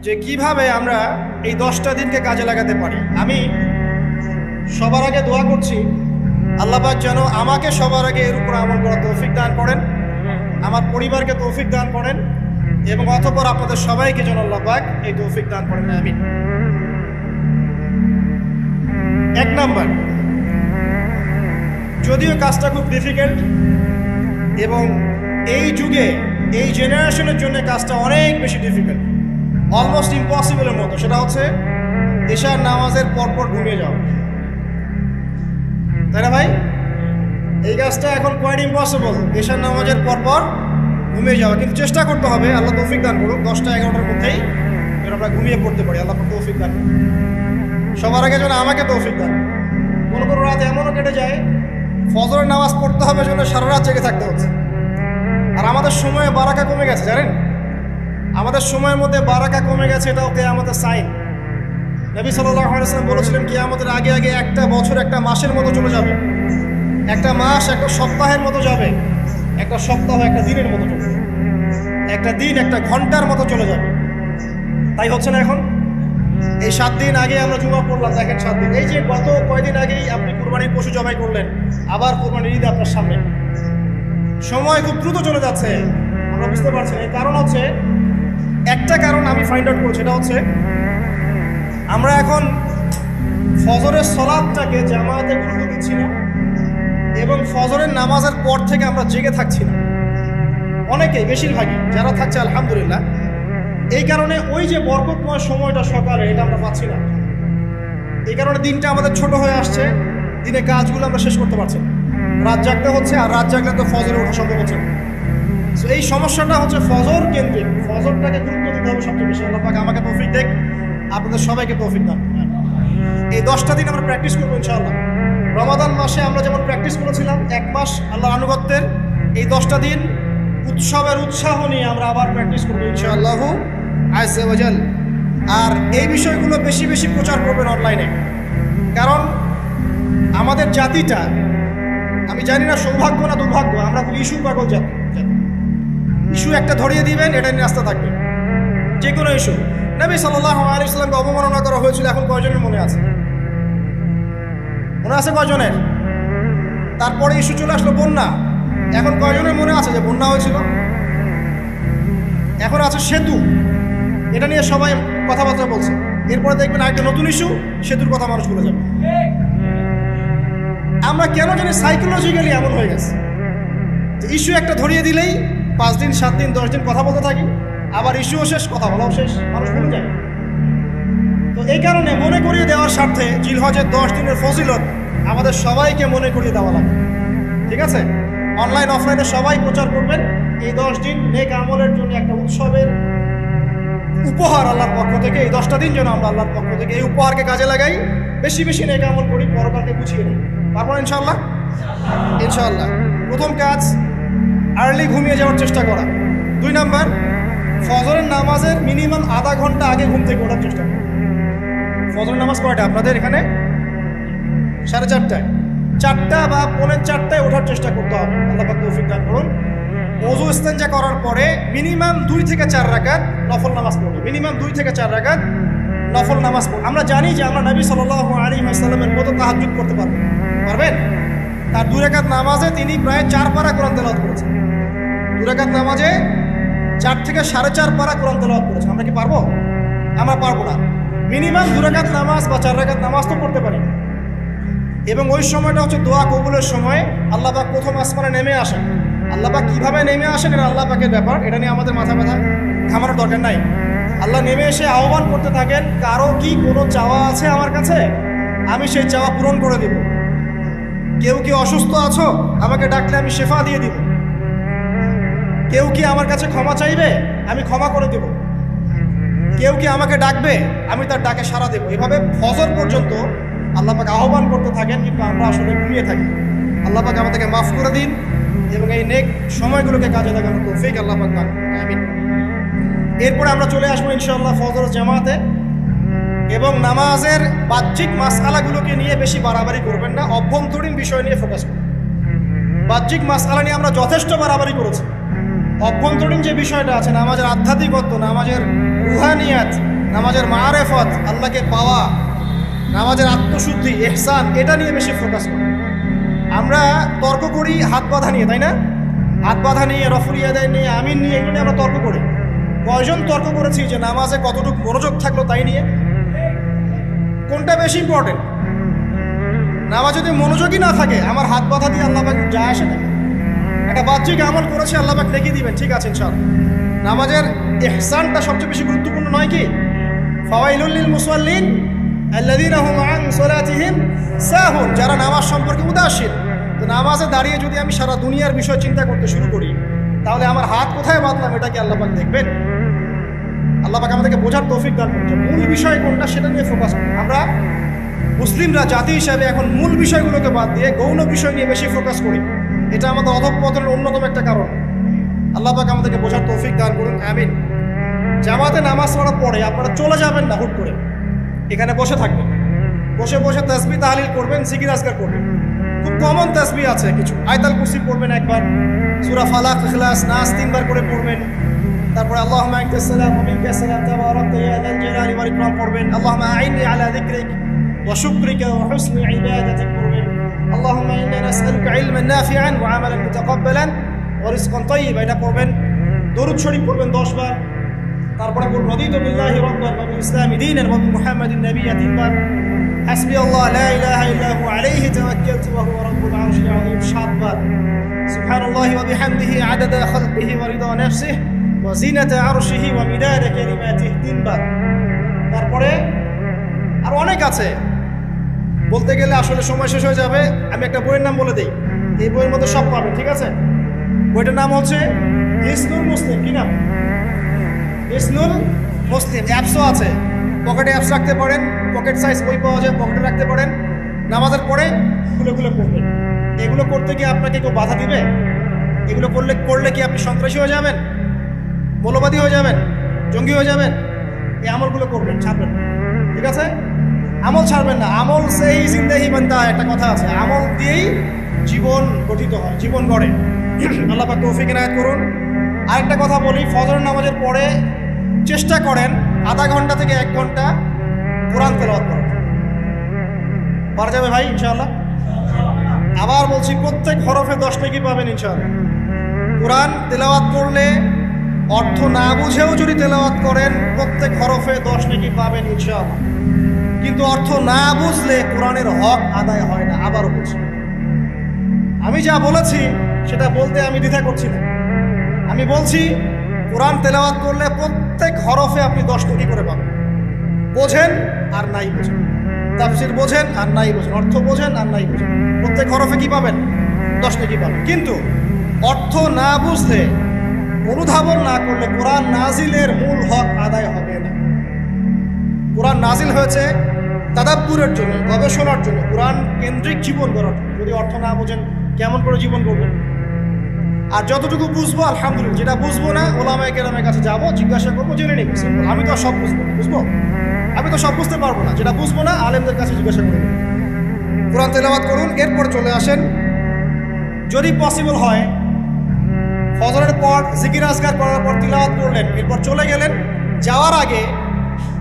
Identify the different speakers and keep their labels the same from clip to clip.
Speaker 1: যে কিভাবে আমরা এই 10টা দিনকে কাজে লাগাতে পারি। আমি সবার আগে দোয়া করছি আল্লাহ পাক যেন আমাকে সবার আগে এর উপর আমল করার তৌফিক দান করেন, আমার পরিবারকে তৌফিক দান করেন এবং অতঃপর আপনাদের সবাইকে যেন আল্লাহ পাক এই তৌফিক দান করেন, আমিন। 1 নাম্বার, যদিও কাজটা খুব ডিফিকাল্ট এবং এই যুগে এই জেনারেশনের জন্য কাজটা অনেক বেশি ডিফিকাল্ট, অলমোস্ট ইম্পসিবলের মতো, সেটা হচ্ছে এশার নামাজের পরপর ঘুমিয়ে যাওয়া, তাই না ভাই? এই কাজটা এখন কোয়াইট ইম্পসিবল, এশার নামাজের পরপর ঘুমিয়ে যাওয়া, কিন্তু চেষ্টা করতে হবে। আল্লাহ তৌফিক দান করুক 10টা 11টার মধ্যেই যেন আমরা ঘুমিয়ে পড়তে পারি। আল্লাহ তৌফিক দান করুন, সবার আগে যেন আমাকে তৌফিক দান। কোনো কোনো রাত এমনও কেটে যায় ফজরের নামাজ পড়তে হবে জন্য সারা রাত জেগে থাকতে হচ্ছে। আর আমাদের সময়ে বারাকা কমে গেছে, জানেন? আমাদের সময়ের মধ্যে বারাকা কমে গেছে, এটাও কিয়ামতের সাইন। নবী সাল্লাল্লাহু আলাইহি ওয়াসাল্লাম বলেছিলেন কিয়ামতের আগে আগে একটা বছর একটা মাসের মতো চলে যাবে, একটা মাস একটা সপ্তাহের মতো যাবে, একটা সপ্তাহ একটা দিনের মতো চলে যাবে, একটা দিন একটা ঘন্টার মতো চলে যাবে। তাই হচ্ছে না এখন? এই 7 দিন আগে আমরা জুমা পড়লাম, দেখেন 7 দিন, এই যে গত কয়দিন আগেই আপনি কুরবানির পশু জবাই করলেন, আবার কুরবানির ঈদ আপনার সামনে, সময় খুব দ্রুত চলে যাচ্ছে, আমরা বুঝতে পারছি। এই কারণ হচ্ছে, একটা কারণ আমি ফাইন্ড আউট করছি, সেটা হচ্ছে আমরা এখন ফজরের সলাতটাকে জামাতে গুরুত্ব দিচ্ছি না এবং ফজরের নামাজের পর থেকে আমরা জেগে থাকছি না, অনেকেই, বেশিরভাগই যারা থাকছে আলহামদুলিল্লাহ। এই কারণে ওই যে বরকতময় সময়টা সকালে, এটা আমরা পাচ্ছি না। এই কারণে দিনটা আমাদের ছোট হয়ে আসছে, দিনে কাজগুলো আমরা শেষ করতে পারছি না, রাত জাগতে হচ্ছে, আর রাত জাগলে তো ফজরে ওঠা সম্ভব হচ্ছে না। সো এই সমস্যাটা হচ্ছে ফজর কেন্দ্রিক, ফজরটাকে গুরুত্ব দিতে হবে সবচেয়ে বেশি। আল্লাহ পাক আমাকে তৌফিক দেখ, আপনাদের সবাইকে তৌফিক দান। এই 10টা দিন আমরা প্র্যাকটিস করবো ইনশাআল্লাহ। রমাদান মাসে আমরা যেমন প্র্যাকটিস করেছিলাম 1 মাস আল্লাহর আনুগত্যের, এই 10টা দিন উৎসবের উৎসাহ নিয়ে আমরা আবার প্র্যাকটিস করবো ইনশাআল্লাহু আযজা ওয়া জাল। আর এই বিষয়গুলো বেশি বেশি প্রচার করবেন অনলাইনে, কারণ আমাদের জাতিটা, আমি জানি না সৌভাগ্য না দুর্ভাগ্য, আমরা খুব ইস্যু পাগল জাতি। ইস্যু একটা ধরিয়ে দিবেন, এটা নিয়ে রাস্তা থাকবে, যে কোনো ইস্যু। নবী সাল্লাল্লাহু আলাইহি ওয়াসাল্লামকে অবমাননা করা হয়েছিল, এখন কয়জনের মনে আছে? মনে আছে কয়জনের? তারপরে ইস্যু চলে আসলো বন্যা, এখন কয়জনের মনে আছে যে বন্যা হয়েছিল? এখন আছে সেতু, এটা নিয়ে সবাই কথাবার্তা বলছে। এরপরে দেখবেন আরেকটা নতুন ইস্যু, সেতুর কথা মানুষ ভুলে যাবে। আমরা কেন জানি সাইকোলজিক্যালি এমন হয়ে গেছে যে ইস্যু একটা ধরিয়ে দিলেই 5 দিন 7 দিন 10 দিন কথা বলতে থাকি, আবার ইস্যুও শেষ, কথা বলাও শেষ, মানুষ ভুলে যায়। তো এই কারণে মনে করিয়ে দেওয়ার স্বার্থে জিলহজের 10 দিনের ফজিলত আমাদের সবাইকে মনে করিয়ে দেওয়া লাগে, ঠিক আছে? অনলাইন অফলাইনে সবাই প্রচার করবেন। এই 10 দিন নেক আমলের জন্য একটা উৎসবের উপহার আল্লাহর পক্ষ থেকে, এই 10টা দিন যেন আমরা আল্লাহর পক্ষ থেকে এই উপহারকে কাজে লাগাই, বেশি বেশি নেক আমল করি, পরকালকে গুছিয়ে নিই। পারবো না ইনশাআল্লাহ? ইনশাআল্লাহ। প্রথম কাজ, আর্লি ঘুমিয়ে যাওয়ার চেষ্টা করা। 2 নাম্বার, ফজরের নামাজের মিনিমাম আধা ঘন্টা আগে ঘুম থেকে ওঠার চেষ্টা করা। ফজরের নামাজ কয়টা আপনাদের এখানে? 4:30টায়, 4টা বা 4:45টায় ওঠার চেষ্টা করতে হবে। আল্লাহ পাক তৌফিক দান করুন। ওযু ইস্তেনজা করার পরে মিনিমাম 2 থেকে 4 রাকাত নফল নামাজ পড়বে, মিনিমাম 2 থেকে 4 রাকাত নফল নামাজ পড়বে। আমরা জানি যে আমরা নবী সাল্লাল্লাহু আলাইহি ওয়াসাল্লামের মতো তাহাজ্জুদ করতে পারবেন? তার 2 রাকাত নামাজে তিনি প্রায় 4 পারা কোরআন তেলাওয়াত করেছেন। 2 রাকাত নামাজে 4 থেকে 4.5 পারা কোরআন তেলাওয়াত করেছেন। আমরা কি পারবো? আমরা পারবো না। মিনিমাম 2 রাকাত নামাজ বা 4 রাকাত নামাজ তো পড়তে পারি। এবং ওই সময়টা হচ্ছে দোয়া কবুলের সময়। আল্লাহ পাক প্রথম আসমানে নেমে আসেন। আল্লাহ পাক কীভাবে নেমে আসেন এটা আল্লাহ পাকের ব্যাপার, এটা নিয়ে আমাদের মাথা ব্যথা ঘামানোর দরকার নাই। আল্লাহ নেমে এসে আহ্বান করতে থাকেন, কারো কি কোনো চাওয়া আছে আমার কাছে? আমি সেই চাওয়া পূরণ করে দেব। কেউ কি অসুস্থ আছো? আমাকে ডাকলে আমি শেফা দিয়ে দিব। কেউ কি আমার কাছে ক্ষমা চাইবে? আমি ক্ষমা করে দেব। কেউ কি আমাকে ডাকবে? আমি তার ডাকে সাড়া দেব। এভাবে ফজর পর্যন্ত আল্লাহ পাক আহ্বান করতে থাকেন, কিন্তু আমরা আসলে ঘুমিয়ে থাকি। আল্লাহ পাক আমাদেরকে মাফ করে দিন এবং এই নেক সময়গুলোকে কাজে লাগানোর তৌফিক আল্লাহ পাক দান করুন, আমিন। এরপরে আমরা চলে আসবো ইনশাআল্লাহ ফজর জামাতে। এবং নামাজের বাহ্যিক মাসআলাগুলোকে নিয়ে বেশি বাড়াবাড়ি করবেন না, অভ্যন্তরীণ বিষয় নিয়ে ফোকাস করবেন। বাহ্যিক মাসআলা নিয়ে আমরা যথেষ্ট বাড়াবাড়ি করেছি। অভ্যন্তরীণ যে বিষয়টা আছে, নামাজের আধ্যাত্মিকত্ব, নামাজের রুহানিয়াত, নামাজের মারেফত, আল্লাহকে পাওয়া, নামাজের আত্মশুদ্ধি, ইহসান, এটা নিয়ে বেশি ফোকাস করি। আমরা তর্ক করি হাত বাঁধা নিয়ে, তাই না? হাত বাঁধা নিয়ে, রফুরিয়া দেয় নিয়ে, আমিন নিয়ে, এগুলো নিয়ে আমরা তর্ক করি। কয়জন তর্ক করেছি যে নামাজে কতটুকু মনোযোগ থাকলো তাই নিয়ে? কোনটা বেশি ইম্পর্টেন্ট? নামাজ যদি মনোযোগই না থাকে, আমার হাত বাঁধা দিয়ে আল্লাহ পাক যায় আসে না। একটা বাহ্যিক আমল করেছে, আল্লাহ পাক লিখে দিবেন, ঠিক আছে ইনশাআল্লাহ। নামাজের ইহসানটা সবচেয়ে বেশি গুরুত্বপূর্ণ নয় কি? ফাওয়াইলুল লিল মুসাল্লিন আল্লাযীনা হুম আন সালাতিহিম সাহুন, যারা নামাজ সম্পর্কে উদাসীন। তো নামাজে দাঁড়িয়ে যদি আমি সারা দুনিয়ার বিষয় চিন্তা করতে শুরু করি, তাহলে আমার হাত কোথায় বাঁধলাম এটা কি আল্লাহ পাক দেখবেন? আল্লাহ পাক আমাদেরকে বোঝার তৌফিক দান করুন যে মূল বিষয় কোনটা সেটা নিয়ে ফোকাস করি। আমরা মুসলিমরা জাতি হিসাবে এখন মূল বিষয়গুলোকে বাদ দিয়ে গৌণ বিষয় নিয়ে বেশি ফোকাস করি। এটা আমাদের অধঃপতনের অন্যতম একটা কারণ। আল্লাহ পাক আমাদেরকে বোঝার তৌফিক দান করুন, আমিন। জামাতে নামাজ পড়ার পরে আপনারা চলে যাবেন না হুট করে, এখানে বসে থাকবেন, বসে বসে তাসবিহ তাহলিল করবেন, জিকির আজকার করবেন। খুব কমন তাসবিহ আছে কিছু, আয়াতুল কুরসি পড়বেন একবার, সূরা ফালাক, ইখলাস, নাস 3 বার করে পড়বেন। তারপরে আল্লাহুম্মা আনতাস সালাম ওয়া মিনকাস সালাম তাবারাকতা ইয়া যাল জালালি ওয়াল ইকরাম পড়বেন। আল্লাহুম্মা আইন্নি আলা যিকরিক ওয়া শুকরিকা ওয়া হুসনি ইবাদাতিক পড়বেন। আল্লাহুম্মা ইন্না নাসআলুকা ইলমান নাফিআন ওয়া আমালান মুতাকাব্বালান ওয়া রিজকান তাইয়্যিবা, এটা পড়বেন। দরুদ শরীফ পড়বেন 10 বার। তারপরে বলবেন রাদিতু বিল্লাহি রাব্বান ওয়া বিল ইসলামি দীনান ওয়া বিমুহাম্মাদিন নাবিয়্যান 3 বার। হাসবি আল্লাহ লা ইলাহা ইল্লা হু আলাইহি তাওয়াক্কালতু ওয়া হুয়া রাব্বুল আরশিল আযীম 7 বার। সুবহানাল্লাহি ওয়া বিহামদিহি আদাদা খালকিহি ওয়া রিদা নাফসিহি ওয়া জিনাতা আরশিহি ওয়া মিদাদা কালিমাতিহি 3 বার। তারপরে আর অনেক আছে, বলতে গেলে আসলে সময় শেষ হয়ে যাবে। আমি একটা বইয়ের নাম বলে দিই, এই বইয়ের মধ্যে সব পাবেন, ঠিক আছে? বইটার নাম হচ্ছে হিসনুল মুসলিম। কি নাম? হিসনুল মুসলিম। অ্যাপসও আছে, পকেটে অ্যাপস রাখতে পারেন, পকেট সাইজ বই পাওয়া যায়, পকেটে রাখতে পারেন। নামাজের পরে খুলে খুলে পড়বেন। এগুলো করতে গিয়ে আপনাকে কেউ বাধা দিবে? এগুলো করলে কি আপনি সন্ত্রাসী হয়ে যাবেন, মৌলবাদী হয়ে যাবেন, জঙ্গি হয়ে যাবেন? এই আমলগুলো করবেন, ছাড়বেন না, ঠিক আছে? আমল ছাড়বেন না। আমল সেই জিন্দেহি বানতা, একটা কথা আছে, আমল দিয়েই জীবন গঠিত হয়, জীবন গড়ে। আল্লাহ পাক তৌফিক ইনায়াত করুন। আরেকটা কথা বলি, ফজর নামাজের পরে চেষ্টা করেন আধা ঘন্টা থেকে 1 ঘন্টা কোরআন তেলাওয়াত করেন। পারা যাবে ভাই ইনশাআল্লাহ? আবার বলছি, প্রত্যেক হরফে 10 নেকি পাবেন ইনশাআল্লাহ। কোরআন তেলাওয়াত করলে অর্থ না বুঝেও যদি তেলাওয়াত করেন, প্রত্যেক হরফে 10 নেকি পাবেন ইনশাআল্লাহ। কিন্তু অর্থ না বুঝলে কোরআনের হক আদায় হয় না। আবারও বলছি, আমি যা বলেছি সেটা বলতে আমি দ্বিধা করছি না। আমি বলছি কোরআন তেলাওয়াত করলে প্রত্যেক হরফে আপনি 10 নেকি করে পাবেন। বোঝেন আর নাই বোঝেন, তাফসীর বোঝেন আর নাই বোঝেন, অর্থ বোঝেন আর নাই বোঝেন, প্রত্যেক হরফে কি পাবেন? 10 নেকি পাবেন। কিন্তু অর্থ না বুঝলে, অনুধাবন না করলে কোরআন নাজিলের মূল হক আদায় হবে না। কোরআন নাজিল হয়েছে তাদাব্বুরের জন্য, গবেষণার জন্য, কোরআন কেন্দ্রিক জীবন গড়ার জন্য। যদি অর্থ না বোঝেন কেমন করে জীবন করবেন? আর যতটুকু বুঝবো আলহামদুলিল্লাহ, যেটা বুঝবো না ওলামায়ে কেরামের কাছে যাবো, জিজ্ঞাসা করবো, জেনে নিব। আমি তো সব বুঝবো, আমি তো সব বুঝতে পারবো না। যেটা বুঝবো না আলেমদের কাছে জিজ্ঞাসা করবো। কোরআন তেলাওয়াত করুন। এরপর চলে আসেন, যদি পসিবল হয়, ফজরের পর জিকির আজকার করার পর তিলাওয়াত করলেন, এরপর চলে গেলেন, যাওয়ার আগে,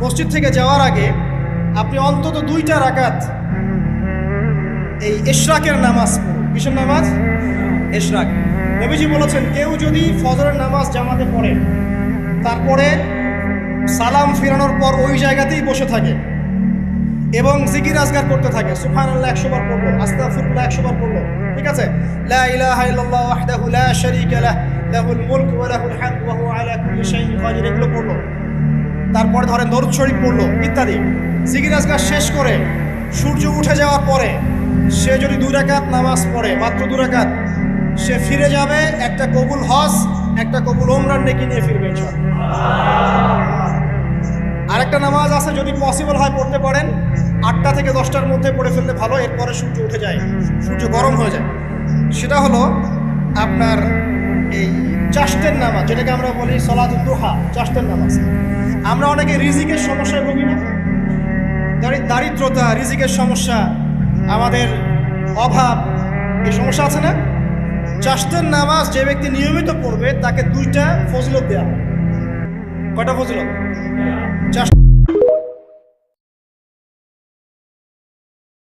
Speaker 1: মসজিদ থেকে যাওয়ার আগে আপনি অন্তত 2টা রাকাত এই ইশরাকের নামাজ পড়ুন। কিসের নামাজ? ইশরাক। নবীজি বলেছেন, কেউ যদি ফজরের নামাজ জামাতে পড়ে, তারপরে সালাম ফিরানোর পর ওই জায়গাতেই বসে থাকে এবং জিকির আজকার করতে থাকে, সুবহানাল্লাহ 100 বার পড়লো, আস্তাগফিরুল্লাহ 100 বার পড়লো, ঠিক আছে? লা ইলাহা ইল্লাল্লাহ ওয়াহদাহু লা শারীকা লাহ, লাহুল মুলকু ওয়া লাহুল হামদু ওয়া হুয়া আলা কুল্লি শাইইন কাদির, এগুলো পড়লো। তারপরে ধরেন দরুদ শরীফ পড়লো ইত্যাদি। জিকির আজকার শেষ করে সূর্য উঠে যাওয়ার পরে সে যদি 2 রাকাত নামাজ পড়ে, মাত্র 2 রাকাত, সে ফিরে যাবে একটা কবুল হজ, একটা কবুল ওমরার নেকি নিয়ে ফিরবে ইনশাআল্লাহ। আরেকটা নামাজ আছে, যদি পসিবল হয় পড়তে পারেন, 8টা থেকে 10টার মধ্যে পড়ে ফেললে ভালো। এরপরে সূর্য উঠে যায়, সূর্য গরম হয়ে যায়। সেটা হলো আপনার এই চাষ্টের নামাজ, যেটাকে আমরা বলি সলাতুদ দুহা, চাষ্টের নামাজ। আমরা অনেকে রিজিকের সমস্যায় ভুগি না? দারিদ্রতা, রিজিকের সমস্যা, আমাদের অভাব, এই সমস্যা আছে না? চাষ্টের নামাজ যে ব্যক্তি নিয়মিত পড়বে তাকে 2টা ফজিলত দেওয়া হয়। কয়টা ফজিলত? চাষ